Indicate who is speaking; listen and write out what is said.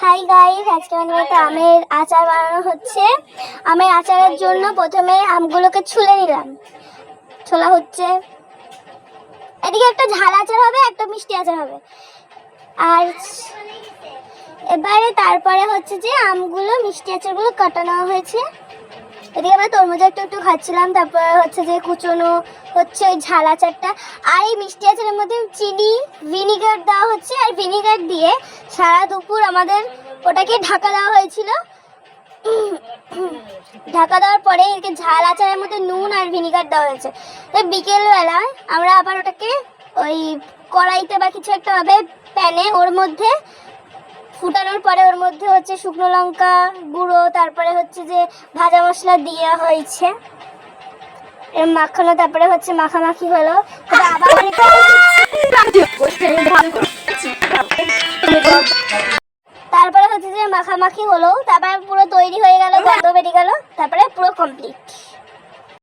Speaker 1: Hi guys, আজকে আমাদের বাড়িতে আমের আচার বানানো হচ্ছে। আমের আচারের জন্য প্রথমে আমগুলোকে ছুলে নিলাম। ছোলা হচ্ছে, এদিকে একটা ঝাল আচার হবে, একটা মিষ্টি আচার হবে। আর এবারে তারপরে হচ্ছে যে আমগুলো মিষ্টি আচারগুলো কাটা নেওয়া হয়েছে। এদিকে আমরা তরমুজ একটু একটু খাচ্ছিলাম। তারপরে হচ্ছে যে কুচনো হচ্ছে ওই ঝাল আচারটা। আর এই মিষ্টি আচারের মধ্যে চিনি ভিনিগার দেওয়া হচ্ছে, আর ভিনিগার দিয়ে সারা দুপুর আমাদের ওটাকে ঢাকা দেওয়া হয়েছিল। ঢাকা দেওয়ার পরে একে ঝাল আচারের মধ্যে নুন আর ভিনিগার দেওয়া হয়েছে। তো বিকেলবেলায় আমরা আবার ওটাকে ওই কড়াইতে বা কিছু একটা হবে প্যানে, ওর মধ্যে ফুটানোর পরে ওর মধ্যে হচ্ছে শুকনো লঙ্কা গুঁড়ো, তারপরে হচ্ছে যে ভাজা মশলা দেওয়া হয়েছে, এর মাখানো। তারপরে হচ্ছে মাখামাখি হলো, আবার তারপরে হচ্ছে যে মাখামাখি হলো, তারপরে পুরো তৈরি হয়ে গেল, গন্ধ বেরিয়ে গেল, তারপরে পুরো কমপ্লিট।